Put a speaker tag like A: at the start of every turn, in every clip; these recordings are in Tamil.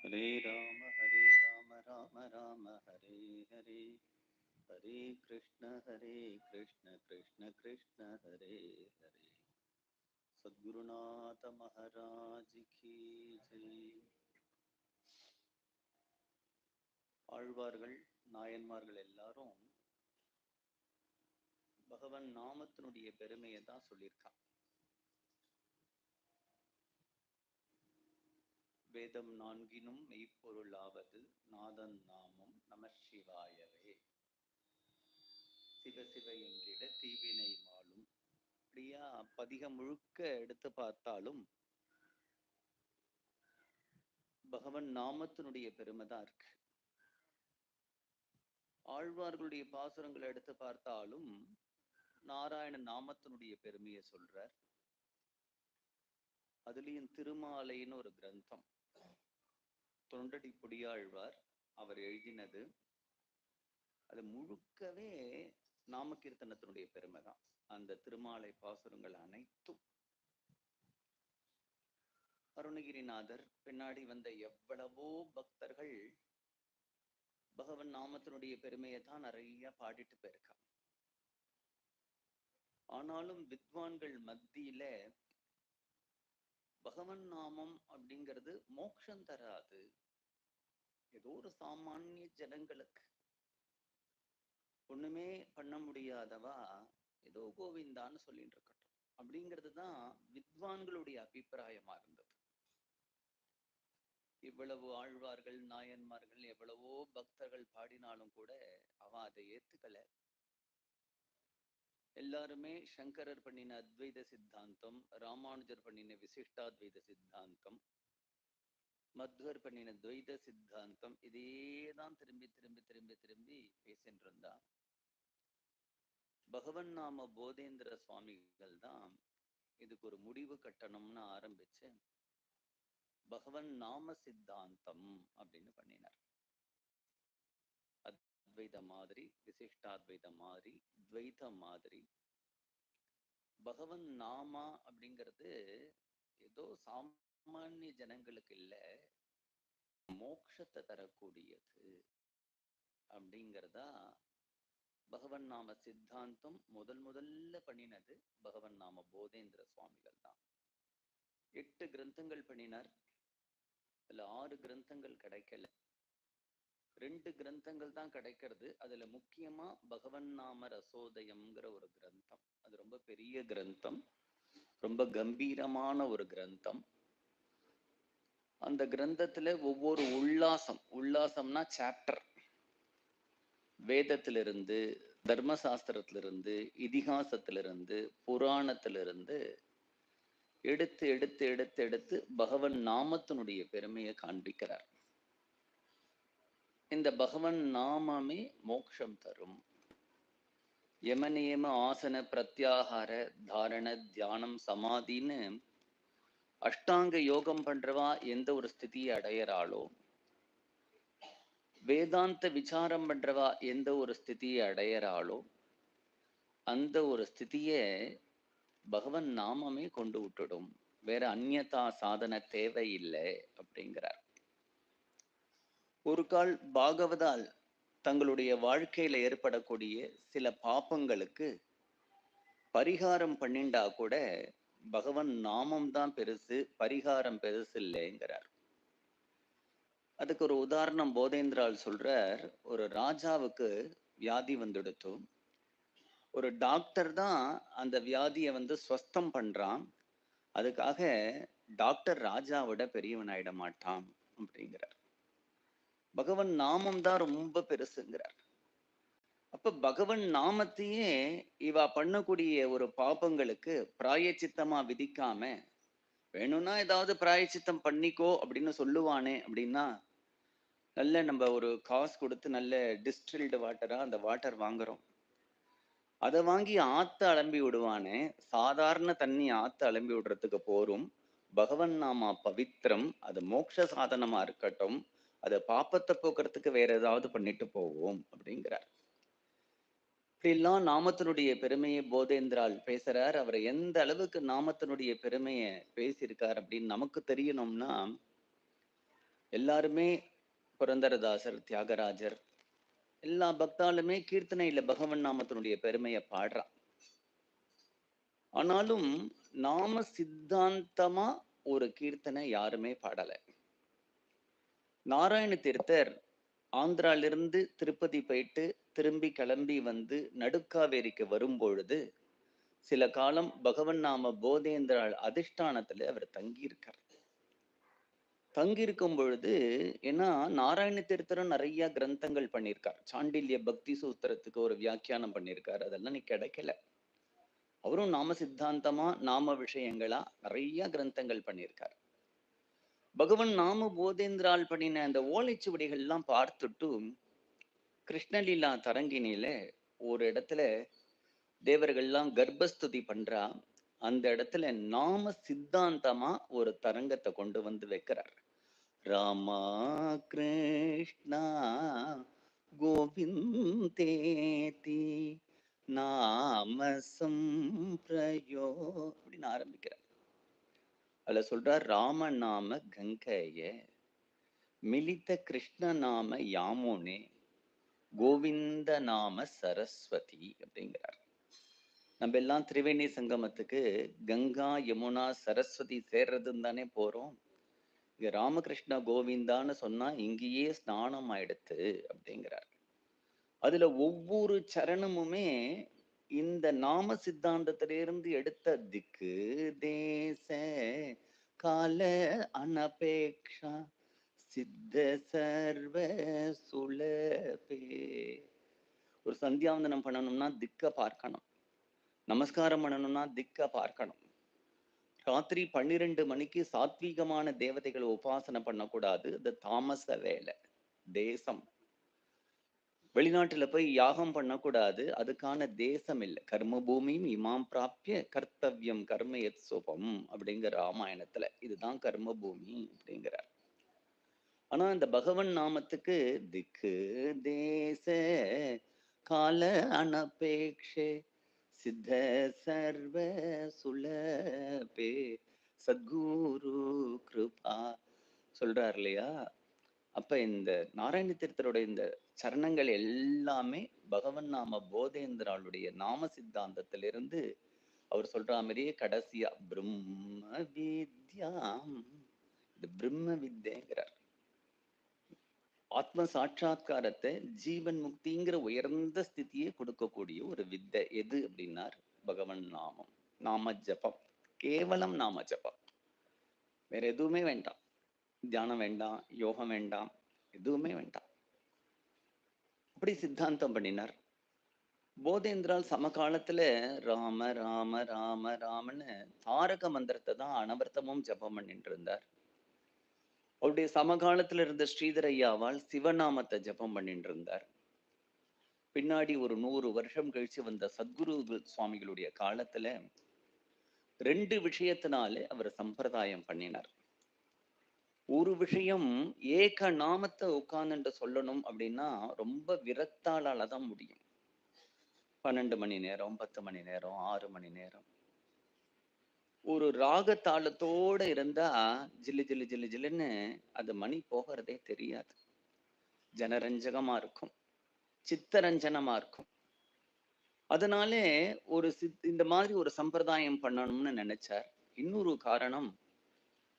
A: हरे राम राम राम हरे हरे हरे कृष्ण कृष्ण कृष्ण हरे हरे. सद्गुरुनाथ महाराज की जय. ஆழ்வார்கள் நாயன்மார்கள் எல்லாரும் பகவன் நாமத்தினுடைய பெருமையை தான் சொல்லியிருக்காங்க. வேதம் நான்கினும் மெய்ப்பொருளாவது நாதன் நாமம் நம சிவாயவே. சிவ சிவ என்றிட தீவினை மாளும். அப்படியா பதிகம் முழுக்க எடுத்து பார்த்தாலும் பகவன் நாமத்தினுடைய பெருமை தான் இருக்கு. ஆழ்வார்களுடைய பாசுரங்களை எடுத்து பார்த்தாலும் நாராயண நாமத்தினுடைய பெருமையை சொல்றார். அதுலயும் திருமாலைன்னு ஒரு கிரந்தம் தொண்டடி பொடியாழ்வார் அவர் எழுதினது. அது முழுக்கவே நாமகீர்த்தனத்தினுடைய பெருமை தான். அந்த திருமாலை பாசுரங்கள் அனைத்தும் அருணகிரிநாதர் பின்னாடி வந்த எவ்வளவோ பக்தர்கள் பகவன் நாமத்தினுடைய பெருமையை தான் நிறைய பாடிட்டு போயிருக்காங்க. ஆனாலும் வித்வான்கள் மத்தியில பகவன் நாமம் அப்படிங்கிறது மோட்சம் தராது, ஏதோ ஒரு சாமானிய ஜனங்களுக்கு ஒண்ணுமே பண்ண முடியாதவா ஏதோ கோவிந்தான்னு சொல்லிட்டு இருக்கட்டும் அப்படிங்கிறது தான் வித்வான்களுடைய அபிப்பிராயமா இருந்தது. இவ்வளவு ஆழ்வார்கள் நாயன்மார்கள் எவ்வளவோ பக்தர்கள் பாடினாலும் கூட அவன் அதை ஏத்துக்கல. எல்லாருமே சங்கரர் பண்ணின அத்வைத சித்தாந்தம், ராமானுஜர் பண்ணின விசிஷ்டாத்வைத சித்தாந்தம், மத்வர் பண்ணின துவைத சித்தாந்தம், இதேதான் திரும்பி திரும்பி திரும்பி திரும்பி பேசிட்டு இருந்தா. பகவன் நாம போதேந்திர சுவாமிகள் தான் இதுக்கு ஒரு முடிவு கட்டணும்னு ஆரம்பிச்சு பகவன் நாம சித்தாந்தம் அப்படின்னு பண்ணினார். அத்வைத மாதிரி, விசிஷ்டாத்வைத மாதிரி, துவைத மாதிரி. பகவன் நாமா அப்படிங்கிறது ஏதோ சாமானிய ஜனங்களுக்கு இல்ல, மோட்சத்தை தரக்கூடியது அப்படிங்கிறதா பகவன் நாம சித்தாந்தம் முதல்ல பண்ணினது பகவன் நாம போதேந்திர சுவாமிகள் தான். 8 கிரந்தங்கள் பண்ணினார். அதுல 6 கிரந்தங்கள் கிடைக்கல, 2 கிரந்தங்கள் தான் கிடைக்கிறது. அதுல முக்கியமா பகவன் நாம ரசோதயம்ங்கிற ஒரு கிரந்தம். அது ரொம்ப பெரிய கிரந்தம், ரொம்ப கம்பீரமான ஒரு கிரந்தம். அந்த கிரந்தத்துல ஒவ்வொரு உல்லாசம்னா சாப்டர், வேதத்திலிருந்து, தர்மசாஸ்திரத்திலிருந்து, இதிகாசத்திலிருந்து, புராணத்திலிருந்து எடுத்து எடுத்து எடுத்து எடுத்து பகவன் நாமத்தினுடைய பெருமையை காண்பிக்கிறார். இந்த பகவன் நாமமே மோட்சம் தரும். யம நியம ஆசன பிரத்யாகார தாரண தியானம் சமாதின்னு அஷ்டாங்க யோகம் பண்றவா எந்த ஒரு ஸ்திதியை அடையறாளோ, வேதாந்த விசாரம் பண்றவா எந்த ஒரு ஸ்திதியை அடையறாளோ, அந்த ஒரு ஸ்திதியை பகவன் நாமமே கொண்டு விட்டுடும். வேற அந்நியதா சாதன தேவையில்லை அப்படிங்கிறார். ஒரு கால் பாகவதால் தங்களுடைய வாழ்க்கையில ஏற்படக்கூடிய சில பாபங்களுக்கு பரிகாரம் பண்ணிண்டா கூட பகவன் நாமம் தான் பெருசு, பரிகாரம் பெருசு இல்லைங்கிறார். அதுக்கு ஒரு உதாரணம் போதேந்திரால் சொல்றார். ஒரு ராஜாவுக்கு வியாதி வந்துடுத்து, ஒரு டாக்டர் தான் அந்த வியாதியை ஸ்வஸ்தம் பண்றான். அதுக்காக டாக்டர் ராஜாவோட பெரியவன் ஆயிட மாட்டான் அப்படிங்கிறார். பகவன் நாமம் தான் ரொம்ப பெருசுங்கிறார். அப்ப பகவன் நாமத்தையே இவ பண்ணக்கூடிய ஒரு பாபங்களுக்கு பிராயச்சித்தமா விதிக்காம, வேணும்னா ஏதாவது பிராயச்சித்தம் பண்ணிக்கோ அப்படின்னு சொல்லுவானே அப்படின்னா, நல்ல நம்ம ஒரு காசு கொடுத்து நல்ல டிஸ்டில்டு வாட்டரா அந்த வாட்டர் வாங்குறோம், அதை வாங்கி ஆத்த அலம்பி விடுவானே, சாதாரண தண்ணி ஆத்த அலம்பி விடுறதுக்கு போரும். பகவன் நாமா பவித்திரம், அது மோட்ச சாதனமா இருக்கட்டும், அது பாப்பத்தை போக்குறதுக்கு வேற ஏதாவது பண்ணிட்டு போவோம் அப்படிங்கிறார். இப்படிலாம் நாமத்தினுடைய பெருமையை போதேந்திரால் பேசுறார். அவர் எந்த அளவுக்கு நாமத்தினுடைய பெருமையை பேசியிருக்கார் அப்படின்னு நமக்கு தெரியணும்னா, எல்லாருமே புரந்தரதாசர், தியாகராஜர் எல்லா பக்தாலுமே கீர்த்தனையில பகவன் நாமத்தினுடைய பெருமையை பாடுறா. ஆனாலும் நாம சித்தாந்தமா ஒரு கீர்த்தனை யாருமே பாடல. நாராயண தீர்த்தர் ஆந்திராலிருந்து திருப்பதி போயிட்டு திரும்பி கிளம்பி வந்து நடுக்காவேரிக்கு வரும்பொழுது சில காலம் பகவன் நாம போதேந்திராள் அதிஷ்டானத்துல அவர் தங்கியிருக்கார். தங்கியிருக்கும் பொழுது, ஏன்னா நாராயண தீர்த்தரும் நிறைய கிரந்தங்கள் பண்ணியிருக்கார். சாண்டில்ய பக்தி சூத்திரத்துக்கு ஒரு வியாக்கியானம் பண்ணியிருக்காரு. அதெல்லாம் நீ கிடைக்கல. அவரும் நாம சித்தாந்தமா நாம விஷயங்களா நிறைய கிரந்தங்கள் பண்ணியிருக்காரு. பகவன் நாம போதேந்திரால் பண்ணின அந்த ஓலைச்சுவடிகள் எல்லாம் பார்த்துட்டு கிருஷ்ணலீலா தரங்கினியில ஒரு இடத்துல தேவர்கள்லாம் கர்ப்பஸ்துதி பண்றா. அந்த இடத்துல நாம சித்தாந்தமா ஒரு தரங்கத்தை கொண்டு வந்து வைக்கிறார். ராமா கிருஷ்ணா கோவிந்தேதி நாம சம்பிரயோ அப்படின்னு ஆரம்பிக்கிறார். அதுல சொல்றார், ராம நாம கங்கைய மிலித்த கிருஷ்ண நாம யாமுனே கோவிந்த நாம சரஸ்வதி அப்படிங்கிறார். நம்ம எல்லாம் திரிவேணி சங்கமத்துக்கு கங்கா யமுனா சரஸ்வதி சேர்றதுன்னு தானே போறோம். இங்க ராமகிருஷ்ண கோவிந்தான்னு சொன்னா இங்கேயே ஸ்நானம் ஆயிடுத்து அப்படிங்கிறார். அதுல ஒவ்வொரு சரணமுமே இந்த நாம சித்தாந்தத்திலிருந்து எடுத்த திக்கு தேச கால அனபேக்ஷா சித்த சர்வ சுலபே. ஒரு சந்தியாவந்தனம் பண்ணணும்னா திக்க பார்க்கணும். நமஸ்காரம் பண்ணணும்னா திக்க பார்க்கணும். ராத்திரி 12 மணிக்கு சாத்வீகமான தேவதைகளை உபாசனை பண்ணக்கூடாது. அது தாமச வேலை, தேசம். வெளிநாட்டுல போய் யாகம் பண்ணக்கூடாது, அதுக்கான தேசம் இல்லை. கர்ம பூமி இமாம் பிராப்பிய கர்த்தவியம் கர்ம யத் சுபம் அப்படிங்கிற ராமாயணத்துல இதுதான் கர்ம பூமி அப்படிங்கிறார். ஆனா இந்த பகவன் நாமத்துக்கு திக்கு தேச கால அனபேக்ஷே சித்த சர்வ சுலபே சத்குரு கிருபா சொல்றார் இல்லையா. அப்ப இந்த நாராயண தீர்த்தருடைய இந்த சரணங்கள் எல்லாமே பகவன் நாம போதேந்திராளுடைய நாம சித்தாந்தத்திலிருந்து அவர் சொல்ற மாதிரியே கடைசியா பிரம்ம வித்யாம், இது பிரம்ம வித்யங்கிறார். ஆத்ம சாட்சா்காரத்தை ஜீவன் முக்திங்கிற உயர்ந்த ஸ்திதியை கொடுக்கக்கூடிய ஒரு வித்தை எது அப்படின்னார் பகவன் நாமம், நாம ஜபம். கேவலம் நாம ஜபம், வேற எதுவுமே வேண்டாம். தியானம் வேண்டாம், யோகம் வேண்டாம், எதுவுமே வேண்டாம். அப்படி சித்தாந்தம் பண்ணினார். போதேந்திரால் சமகாலத்துல ராம ராம ராம ராமன்னு தாரக மந்திரத்தை தான் அனவர்த்தமும் ஜபம் பண்ணிட்டு இருந்தார். அவருடைய சமகாலத்துல இருந்த ஸ்ரீதர் ஐயாவால் சிவநாமத்தை ஜபம் பண்ணிட்டு இருந்தார். பின்னாடி ஒரு 100 வருஷம் கழிச்சு வந்த சத்குரு சுவாமிகளுடைய காலத்துல 2 விஷயத்தினாலே அவர் சம்பிரதாயம் பண்ணினார். ஒரு விஷயம், ஏக நாமத்தை உட்கார்ந்துட்டு சொல்லணும் அப்படின்னா ரொம்ப விரக்தாளால தான் முடியும். 12 மணி நேரம், 10 மணி நேரம், 6 மணி நேரம் ஒரு ராகத்தாளத்தோட இருந்தா ஜில்லு ஜில்லு ஜில்லு ஜில்லுன்னு அது மணி போகிறதே தெரியாது. ஜனரஞ்சகமா இருக்கும், சித்தரஞ்சனமா இருக்கும். அதனாலே இந்த மாதிரி ஒரு சம்பிரதாயம் பண்ணணும்னு நினைச்சார். இன்னொரு காரணம்,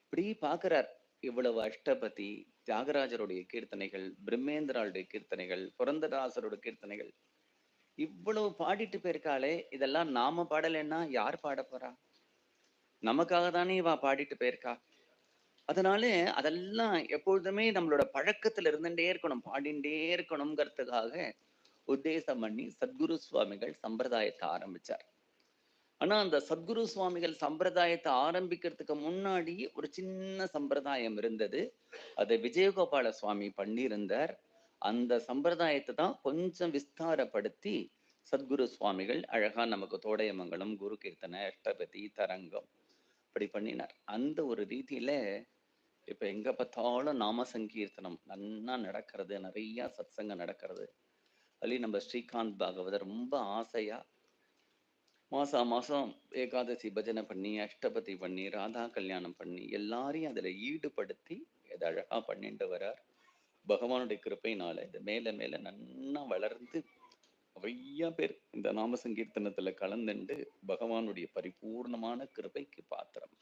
A: இப்படி பாக்குறார், இவ்வளவு அஷ்டபதி, தியாகராஜருடைய கீர்த்தனைகள், பிரம்மேந்திராளுடைய கீர்த்தனைகள், புரந்தரதாசரோட கீர்த்தனைகள் இவ்வளவு பாடிட்டு போயிருக்காளே, இதெல்லாம் நாம பாடலைன்னா யார் பாட போறா? நமக்காக தானே இவா பாடிட்டு போயிருக்கா. அதனால அதெல்லாம் எப்பொழுதுமே நம்மளோட பழக்கத்துல இருந்துட்டே இருக்கணும், பாடிண்டே இருக்கணுங்கிறதுக்காக உத்தேசம் பண்ணி சத்குரு சுவாமிகள் சம்பிரதாயத்தை ஆரம்பிச்சார். ஆனா அந்த சத்குரு சுவாமிகள் சம்பிரதாயத்தை ஆரம்பிக்கிறதுக்கு முன்னாடி ஒரு சின்ன சம்பிரதாயம் இருந்தது. அதை விஜயகோபால சுவாமி பண்ணியிருந்தார். அந்த சம்பிரதாயத்தை தான் கொஞ்சம் விஸ்தாரப்படுத்தி சத்குரு சுவாமிகள் அழகா நமக்கு தோடையமங்கலம், குரு கீர்த்தனை, அஷ்டபதி, தரங்கம் இப்படி பண்ணினார். அந்த ஒரு ரீதியில இப்ப எங்க பார்த்தாலும் நாம சங்கீர்த்தனம் நன்னா நடக்கிறது, நிறைய சத்சங்க நடக்கிறது. அதுலயும் நம்ம ஸ்ரீகாந்த் பாகவதர் ரொம்ப ஆசையா மாசம் ஏகாதசி பஜனை பண்ணி, அஷ்டபதி பண்ணி, ராதா கல்யாணம் பண்ணி எல்லாரையும் அதுல ஈடுபடுத்தி இது அழகா பண்ணிட்டு வரார். பகவானுடைய கிருப்பையினால இது மேல மேல நன்னா வளர்ந்து நிறைய பேர் இந்த நாம சங்கீர்த்தனத்துல கலந்துண்டு பகவானுடைய பரிபூர்ணமான கிருபைக்கு பாத்திரம்.